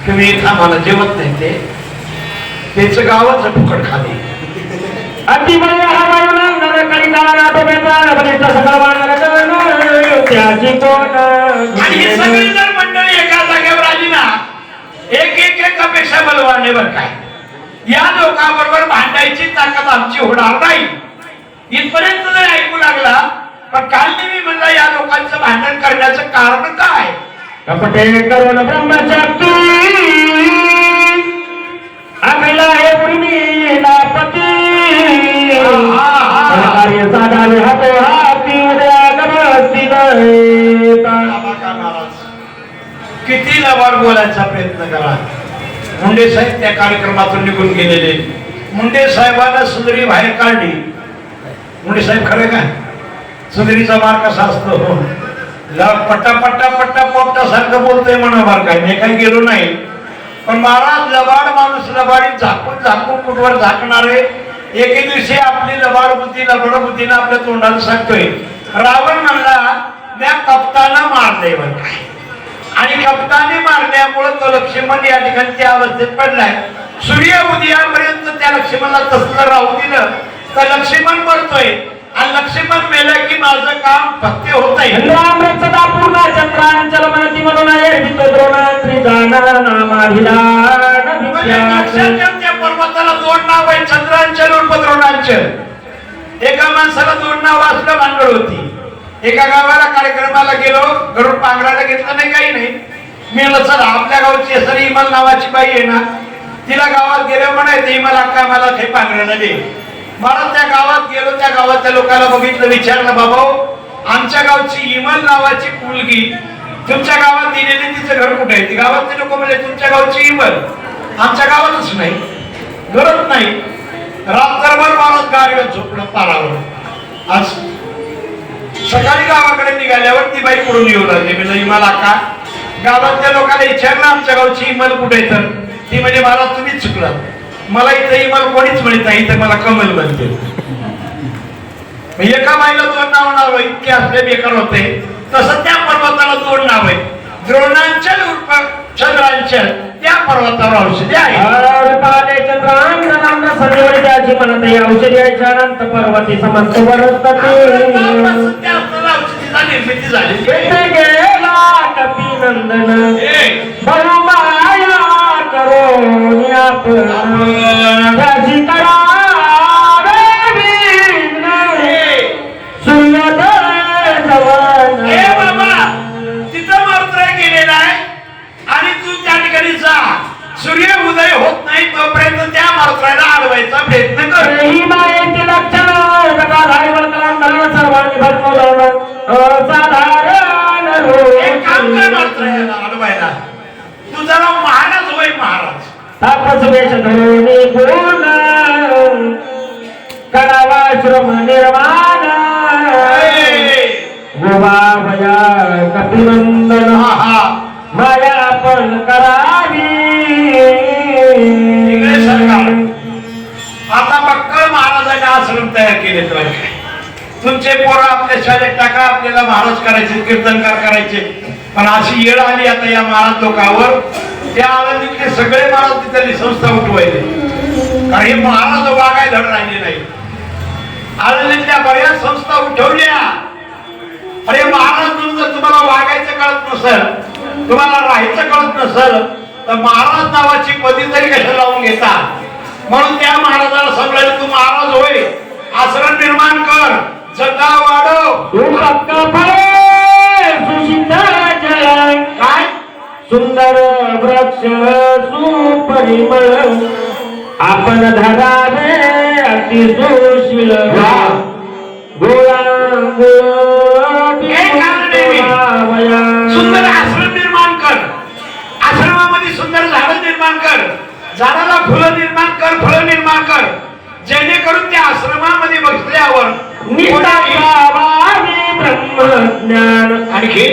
तुम्ही आम्हाला जेवत नाही ते त्याचं गावाचं फुकट खाली अतिमय हवायुनंदन कलिकाला टोपेचा बनेचा सकळ वानर त्याची कोण आणि ही सगळी जर मंडळी एका जागेवर आली ना एक अपेक्षा बलवान आहे बरं काय या लोकांबरोबर भांडायची ताकद आमची होणार नाही इथपर्यंत जर ऐकू लागला पण काल मी म्हणला या लोकांचं भांडण करण्याचं कारण काय कपटे करून ब्रह्मशक्ती आपला हे पूर्वीला पती कार्य साधावे हातो हाती उद्या गमस्ती किती लबाड बोलायचा प्रयत्न करा मुंडे साहेब त्या कार्यक्रमातून निघून गेलेले मुंडे साहेबांना सुंदरी बाहेर काढली मुंडे साहेब खरं काय सुंदरीचा मार कसा असतो पट्टा पट्टा पट्टा पोपटासारखं बोलतोय म्हणा बार काय मी काही गेलो नाही पण महाराज लबाड माणूस लबाडीत झाकून झाकून कुठवर झाकणारे एके दिवशी आपली लबाड बुद्धीनं आपल्या तोंडाला सांगतोय रावण म्हणला त्या कप्तानं मारलंय बरं काय आणि कप्ताने मारल्यामुळे तो लक्ष्मण या ठिकाणी त्या अवस्थेत पडलाय सूर्य उदयापर्यंत त्या लक्ष्मणाला तसलं राहू दिलं तर लक्ष्मण मरतोय आणि लक्ष्मण मेलं की माझं काम फत्य होत आहे इंद्रामृतदा पूर्ण चंद्रांचल मनती म्हणून आहे द्रोणात्री जाणार नामाभिलान त्या पर्वताला दोन नाव आहे चंद्रांचल उर्फ द्रोणांचल एका माणसाला दोन नाव असलं भानगड होती एका गावाला कार्यक्रमाला गेलो घरून पांघरायला घेतलं नाही काही नाही मी म्हणलं चला आपल्या गावची सर इमल नावाची बाई आहे ना तिला गावात गेलो म्हणायचं इमल अक्का मला काही पांघरायला दे मला त्या गावात गेलो त्या गावातल्या लोकांना बघितलं विचारलं बाबा आमच्या गावची इमल नावाची मुलगी तुमच्या गावात दिलेली तिचं घर कुठे आहे ती गावातले लोक म्हणजे तुमच्या गावची इमल आमच्या गावातच नाही गरज नाही रात्रभर माणूस गाडीवर झोपलं पारावर आज सकाळी गावाकडे निघाल्यावर ती बाई पुढून येऊ लागली म्हणजे इमल अक्का गावातल्या लोकांना विचारलं आमच्या गावची इमल कुठे आहे तर ती म्हणजे मला तुम्हीच चुकलात मला इथे इमल कोणीच म्हणत नाही इथे मला कमल म्हणते एका बाईला दोन नाव इतके असले बेकार होते तसं त्या पर्वताला दोन नाव आहे द्रोणांचल उर्फ चंद्रांचल त्या पर्वतावर औषधी आहे पाले चंद्रांग संजोडी त्याची म्हणत औषधी यायच्या अनंत पर्वती समस्त वरसते औषधीचा निर्मिती झाली गेला कपी नंदन बहुमाया करो धरून आपण त्याची करावे विघ्न सूर्योदय जवळ हे बाबा तिथं मात्र गेलेला आहे आणि तू त्या ठिकाणी जा सूर्य उदय होत नाही तोपर्यंत त्या मात्राला अडवायचा प्रयत्न कर ही मायेचे लक्षण सर्वांनी भरपूर असाधारण एक काम कर मात्राला अडवायला तू जरा महाराज होय महाराज तापस वेश धरून पूर्ण करावा श्रम निर्माण गोवाभया कपिनंदन माया पण करावी इकडे सरकार आता बक्कळ महाराजांनी आश्रम तयार केले तर तुमचे पोरं आपल्या शाळेत टाका आपल्याला महाराज करायचे कीर्तनकार करायचे पण अशी येळ आली आता या महाराज लोकांवर त्या आळंदीतले सगळे महाराज तिथली संस्था उठवायले कारण हे महाराज वागाय धड राहिले नाही आळंदीतल्या बऱ्याच संस्था उठवल्या अरे महाराज म्हणून जर तुम्हाला वागायचं कळत नसेल तुम्हाला राहायचं कळत नसेल तर महाराज नावाची पदी तरी कशा लावून घेता म्हणून त्या महाराजाला सांगलं तू महाराज होय आश्रम निर्माण कर जगा वाढव काय सुंदर वृक्ष सुपरिमळ आपण धरावे अति सुशील सुंदर आश्रम निर्माण कर आश्रमामध्ये सुंदर झाडं निर्माण कर झाडाला फुलं निर्माण कर फळं निर्माण कर जेणेकरून त्या आश्रमामध्ये बसल्यावर ब्रह्मज्ञान आणखी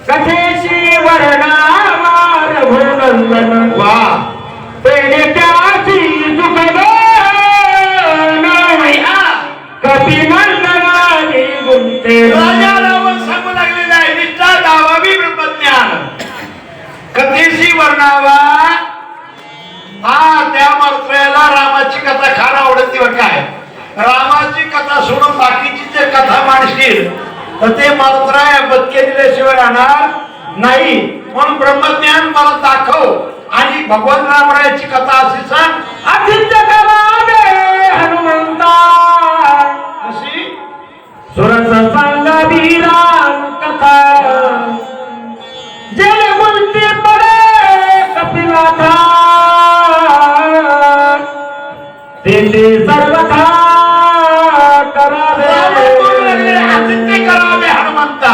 कथेशी वर्णावार भूनंदन वा पेढे त्याची सुखद कपिनंदनाने गुंते राजा रावण सांगू लागलेला आहे निष्ठा दावावी ब्रह्मज्ञान कथेशी वर्णावा हा त्या मात्रेला रामाची कथा खार आवडती बरं काय रामाची कथा सोडून बाकीची जे कथा मांडशील तर ते मात्र बदके दिल्याशिवाय राहणार नाही म्हणून ब्रह्मज्ञान मला दाखव आणि भगवान रामरायाची कथा अशी सांग आदित्य करावे हनुमंता कशी सुरस सांगावी राम कथा जेल बोलते पडे कपिलाथा ते सर्वथा करावे आदित्य करावे हनुमंता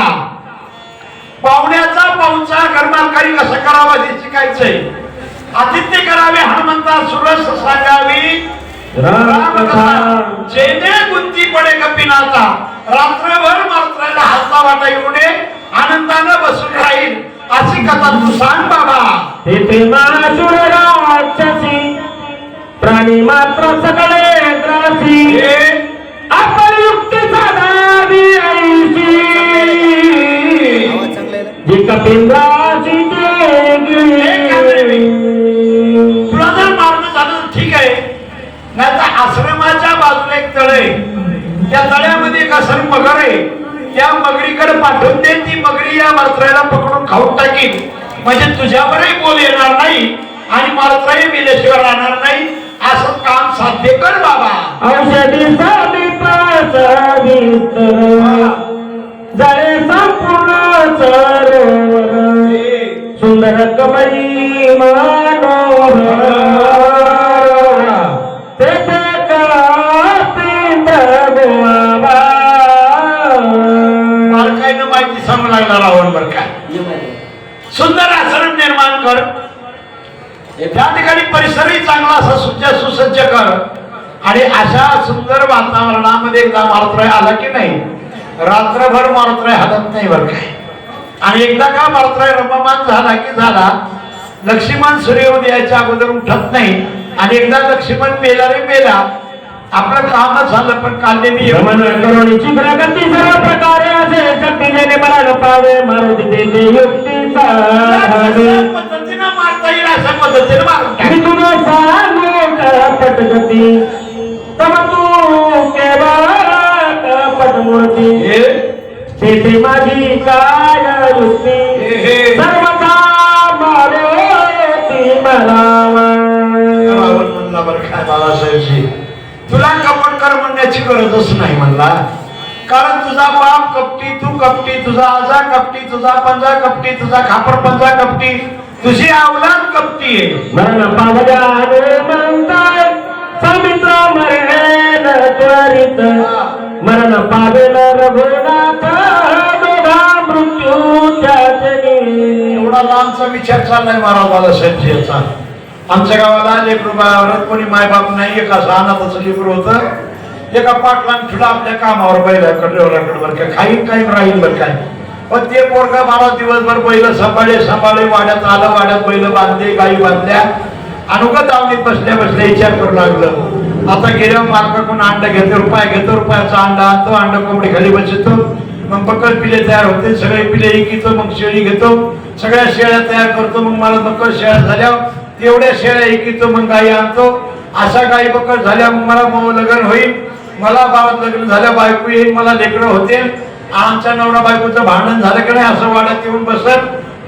पाहुण्याचा पाहुणचा कर्माकारी कसं करावा हे शिकायचंय आदित्य करावे हनुमंता सुरस सांगावी रामकथा जेणे गुंती पडे कपिनाचा रात्रभर मात्राला हाता वाटा येऊ नये आनंदानं बसून राहील अशी कथा तू सांग बाबा तेथे मासुर राक्षसी प्राणी मात्र सगळे त्रासी आपण युक्ती साधावी ऐशी जी कपिंद्राची तुला जर मारणं झालं तर ठीक आहे नाही तर आश्रमाच्या बाजूला एक तळ आहे त्या तळ्यामध्ये एक असं मगर आहे त्या मगरीकडे पाठवून दे ती मगरी या मात्राला पकडून खाऊन टाकीन म्हणजे तुझ्यावरही बोल येणार नाही आणि मात्राही मेल्याशिवाय राहणार नाही असं काम साध्य कर बाबा औषधी जळे संपूर्ण सरोवर सुंदर कमळी मनोहर तेथे बारकाईनं माहिती सांगू लागला रावण बर काय सुंदर आश्रम निर्माण कर त्या ठिकाणी परिसरही चांगला असा सुसज्ज कर आणि अशा सुंदर वातावरणामध्ये एकदा मारुत्राय आला की नाही रात्रभर मारुत्राय हलत नाही बर काय आणि एकदा का मारुत्राय रममान झाला की झाला लक्ष्मण सूर्योदयाच्या अगोदर उठत नाही आणि एकदा लक्ष्मण मेला रे मेला आपलं काम झालं पण काढलेली करुणीची प्रगती सर्व प्रकारे असे शक्तीने मला पावे मारुती देते युक्तीचा पद्धतीनं मारता येईल अशा पद्धतीने मारून टाक. मी तुला सांगू पटगती तम तू केवळ पटमूर्ती तेथे माझी काय युक्ती सर्वथा मारे ती मला तुला कपट कर म्हणण्याची गरजच नाही म्हणला, कारण तुझा बाप कपटी, तू कपटी, तुझा आजा कपटी, तुझा पंजा कपटी, तुझा खापर पंजा कपटी, तुझी अवलाद कपटी आहे. मरण पावल्या म्हणताय समित्र मरेन त्वरित, मरण पावेल रघुनाथ दोघा मृत्यूच्या जनी. एवढा लांबचा विचार चाललाय महाराजाला संजयचा. आमच्या गावाला लेकरूबावर कोणी मायबाप नाही, एक असं अनाथाचं लेकरू होतं. एका पाटलान ठेवला आपल्या कामावर बैलाकडे बर काय खाईन काही राहील बर काय. पण ते पोरगा मला दिवसभर बैल सांभाळे वाड्यात आलं, वाड्यात बैल बांधले, गाई बांधल्या, अनुगत दावणीत बसल्या विचार करू लागलं. आता गेल्या मालकाकडून अंडा घेतो, रुपयाचा अंडा आणतो, अंडा कोंबडी खाली बसतो, मग बकल पिले तयार होते, सगळे पिले इकितो, मग शेळी घेतो, सगळ्या शेळ्या तयार करतो, मग मला बकल शेळ्या झाल्या तेवढ्या शेळ्या इकितो, मग गाई आणतो. अशा गाई बकल झाल्या मग मला लग्न होईल, मला बाळात लग्न झाल्या बायको येईल, मला लेकरं होते. आमच्या नवरा बायकोचं भांडण झालं की नाही असं वाड्यात येऊन बसत.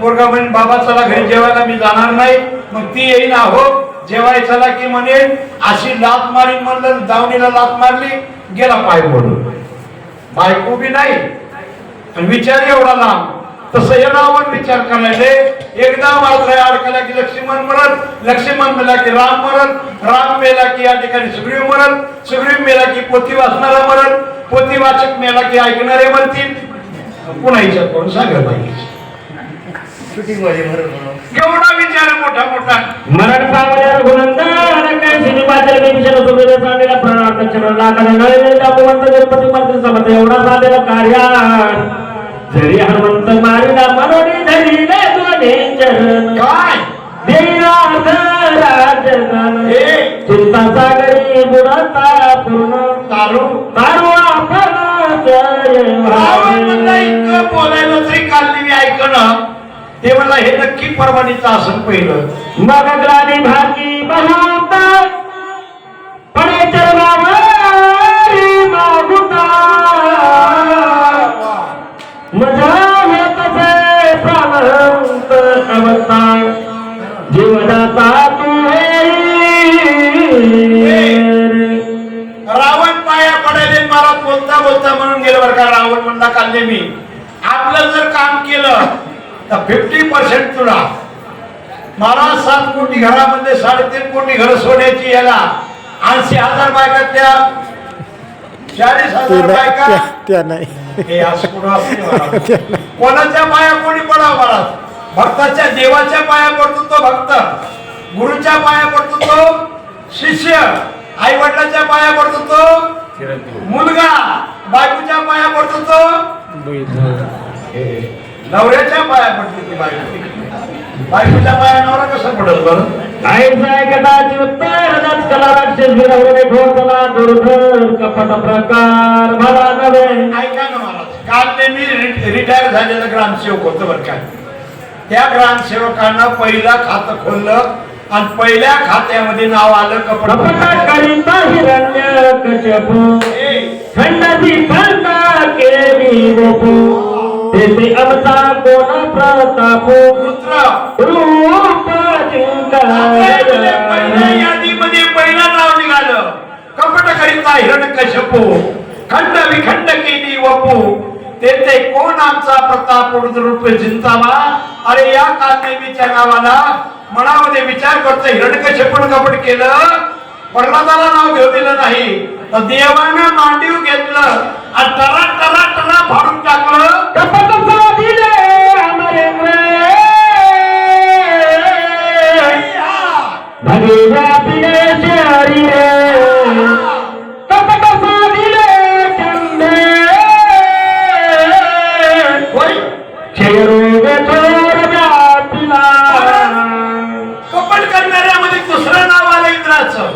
पोरगा म्हणे बाबा चला घरी जेवायला, मी जाणार नाही. मग ती येईन, आहो जेवाय चला की म्हणे, अशी लात मारीन म्हणलं, दावणीला लात मारली, गेला पाय पडून. बायको बी नाही आणि विचार एवढा लांब. तसं हे रावण विचार करायचे. एकदा मात्र अडकला की लक्ष्मण मरल, लक्ष्मण मेला की राम मरल, राम मेला की या ठिकाणी सुग्रीव मरल, सुग्रीव मेला की पोथी वाचणारा मरल, पोथी वाचक मेला की ऐकणारे म्हणतील. पुन्हा विचार कोण सांगत पाहिजे. एवढा विचार मोठा मोठा. मरण पावल्या रघुनंदन काय सिनेमाच्या विषयाला सुरेला सांगलेला प्राणार्थ क्षण लागायला नळलेला दापवंत गणपती मंत्री समर्थ एवढा झालेला कार्य. जरी हनुमंत मारिला मनोनी धरिले दोन्ही चरण, काय देईनाथ राजधन चिंता सागरी बुडता पूर्ण तारू तारू आपण रावण म्हणला इतकं बोलायला तरी काल मी ऐकणं. ते म्हणला हे नक्की परवानीचं असं पहिलं. मग ग्लानी भागी बहुता पडे चरणावरी मागुता, मजा होत असे प्राणवंत अवतार, जीवनाचा तू रावण पाया पडायले मला बोलता बोलता म्हणून गेलं बरं का. रावण म्हणला काल मी आपलं जर काम केलं तर 50% तुला. मला 7 कोटी घरामध्ये 3.5 कोटी घर सोन्याची याला 80,000 बायकातल्या 40,000 बायका त्या नाही. हे असं कुठं असते. कोणाच्या पाया कोणी पडावं मला. भक्ताच्या देवाच्या पाया पडतो तो भक्त, गुरुच्या पाया पडतो तो शिष्य, आई वडिलांच्या पाया पडतो तो मुलगा, बायकोच्या पाया पडतो तो नवऱ्याच्या पाया पडते ती बायको. बायकोच्या पाया नवरा कसं पडत बरं. ऐकाय कदाचित उत्तर कला राक्षस विरवणे घोषला दुर्धर कपट प्रकार भला नव्हे. ऐका ना महाराज, काल ते मी रिटायर झालेलं ग्रामसेवक होतं बरं काय. त्या ग्रामसेवकांना पहिलं खातं खोललं आणि पहिल्या खात्यामध्ये नाव आलं कपट करिता हिरण्य कश्यपू, खंडाची खंडा केली गोपू, तेथे आमचा कोण प्रतापू रूप पहिल्या यादीमध्ये पहिलं नाव निघालं कपट करिता हिरण्यकश्यपू, खंड विखंड केली वपू, तेथे कोण आमचा प्रताप रूप चिंतावा. अरे या कालनेमीच्या नावाला मनामध्ये विचार करतो. हिरण्यकश्यपून कपट केलं, प्रल्हादाला नाव घेऊ दिलं नाही, तर देवानं मांडीव घेतलं आणि टरा टरा टरा फाडून टाकलं. कपट दिले अमरेंद्र भगीरा पिणे शहरी रे, कपट दिले चंदे क्षयरोग थोर व्यापिला. कपट करणाऱ्यामध्ये दुसरं नाव आलं इंद्राचं.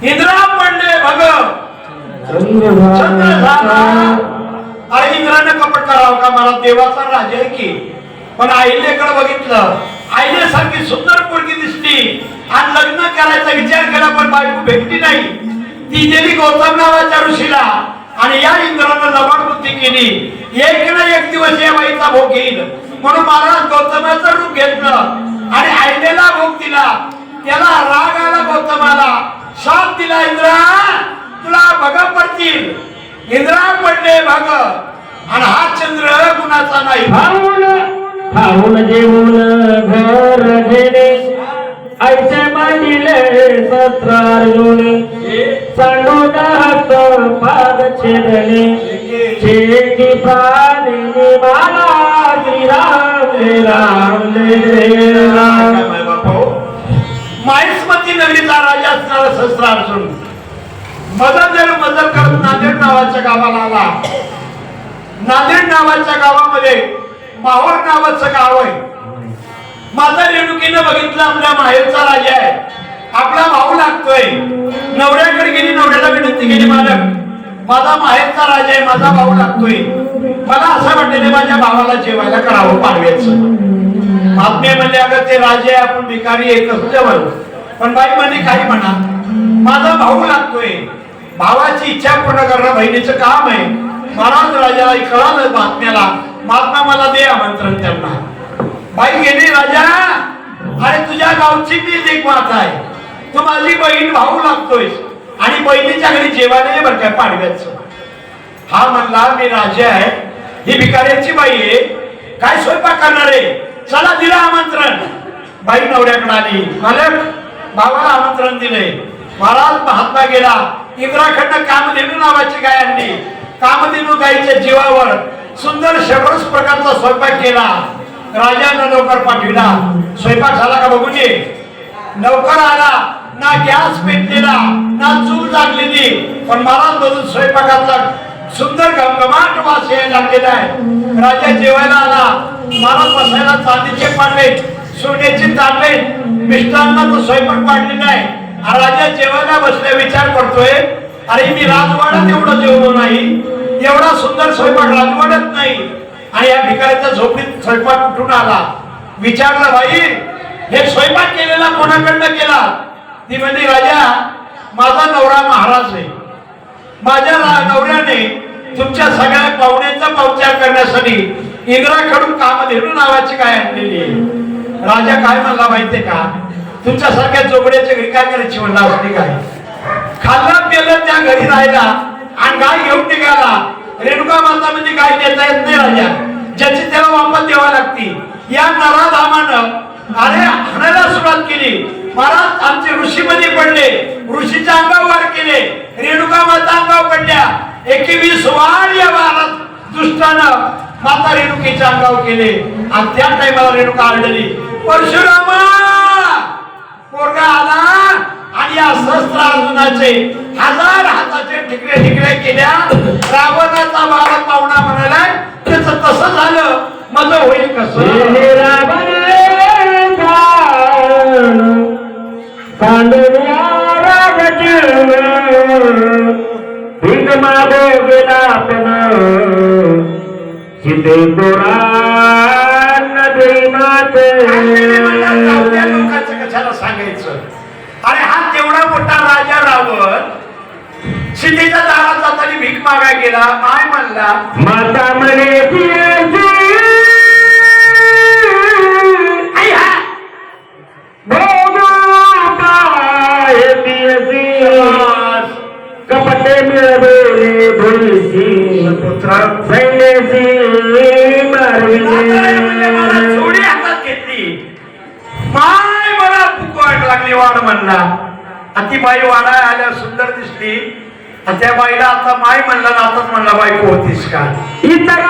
इंद्रा पडले भग चंद्र झाला. अरे इंद्रानं कपट करावं का. मला देवाचा राजा आहे की. पण आईलेकडे बघितलं, आईल्यासारखी सुंदर पोरगी दिसली आणि लग्न करायचा विचार केला, पण बायको भेटली नाही. ती गेली गौतम नावाच्या ऋषीला आणि या इंद्रानं लबाड बुद्धी केली. एक ना एक दिवस या बाईचा भोग घेईल म्हणून महाराज गौतमाचं रूप घेतलं आणि आईलेला भोग दिला. त्याला राग आला गौतमाला. शाप दिला इंद्रा तुला भग पडतील इंद्रा पडले भग आणि हा चंद्र गुणाचा नाही खाऊन जेवून घर घेणे ऐसे मांडिले सत्र अर्जुनी सांडून हात पाद छेदणे छेदी प्राणी माला श्रीराम जय राम जय राम माहिस्मती नगरीचा राजा असणारा सहस्त्र अर्जुन मदत करत नांदेड नावाच्या गावाला आला. नांदेड नावाच्या गावामध्ये माहोर नावाचं गाव आहे. माता रेणुकीनं बघितलं आपल्या माहेरचा राजा आहे आपला भाऊ लागतोय. नवऱ्याकडे गेली नवऱ्याला विनंती केली मालक माझा माहेरचा राजा आहे माझा भाऊ लागतोय मला असं वाटलेलं माझ्या भावाला जेवायला करावं पाडव्याचं. महात्मे म्हणजे अगं ते राजे आपण भिकारी आहे कसं जेवण पण बाई म्हणजे काही म्हणा माझा भाऊ लागतोय भावाची इच्छा पूर्ण करणं बहिणीचं काम आहे. महाराज राजाला कळालं महात्म्याला महात्मा मला दे आमंत्रण त्यांना. बाई गेली राजा अरे तुझ्या गावची मी एक माता आहे तू माझी बहीण भाऊ लागतोय आणि बहिणीच्या घरी जेवायला ये बरं काय पाडव्याचं. हा म्हणला मी राजा आहे ही भिकाऱ्याची बाई आहे काय स्वयंपाक करणार आहे चला दिला आमंत्रण. बाई नवऱ्याकडे आली मालक भावाला आमंत्रण दिले. महाराज महात्मा गेला इंद्राकडनं कामधेनू नावाची गाय आणली. कामधेनू गायीच्या जीवावर सुंदर शेकडोस प्रकारचा स्वयंपाक केला. राजानं नौकर पाठविला स्वयंपाक झाला का बघून ये. नौकर आला ना गॅस पेटलेला ना चूल लागलेली पण महाराज बघून स्वयंपाकातला सुंदर घमघमाट वास यायला लागलेला आहे. राजा जेवायला आला महाराज बसायला चांदीचे पाडले सोन्याचे तांबे मिष्टांनाचा स्वयंपाक पाडलेला आहे. राजा जेवायला बसल्या विचार करतोय अरे मी राजवाड्यात एवढं जेवलो नाही एवढा सुंदर स्वयंपाक राजवाड्यात नाही आणि या भिकाऱ्याच्या झोपडीत स्वयंपाक कुठून आला. विचारलं बाई हे स्वयंपाक केलेला कोणाकडनं केला. ती म्हणली राजा माझा नवरा महाराज आहे माझ्या नवऱ्याने तुमच्या सगळ्या पाहुण्यांचा पाहुणचार करण्यासाठी इंद्राकडून कामधेनू नावाची गाय आणलेली आहे. राजा काय म्हणला माहितीये का तुमच्या सारख्या जोगड्याच्या घरी काय करायची म्हणला असते काय खाल्लं पेलं त्या घरी राहिला आणि गाय घेऊन निघाला. रेणुका माता म्हणजे गाय देता येत नाही राजा ज्याची त्याला वापस द्यावा लागती. या नराधामानं अरे हाणायला सुरुवात केली. महाराज आमचे ऋषीमध्ये पडले ऋषीच्या अंगावर वार केले रेणुका माता अंगावर पडल्या 21 वार या भारत दुष्टानं माता रेणुकीच्या अंगावर केले आणि त्या टाइमाला रेणुका आढळली परशुरामा पोरगा आला आणि या सहस्त्र अर्जुनाचे 1000 हाताचे ठिकरे ठिकरे केल्या. रावणाचा बाळा पाहुणा म्हणाला त्याचं तसं झालं माझं होईल कसं. कशाला सांगायचं अरे हा तेवढा मोठा राजा रावण सीतेच्या दारात जाताना भीक मागाय गेला. काय म्हणला माता म्हणे कपटे मिळवले भुलसी पुत्र थोडी हातात घेतली माय मला भूक वाट लागली वाढ म्हणला. ती बाई वाढाय आल्या सुंदर दिसली त्या बाईला आता माय म्हणला ना आताच म्हणला बायको होतीस का. इतर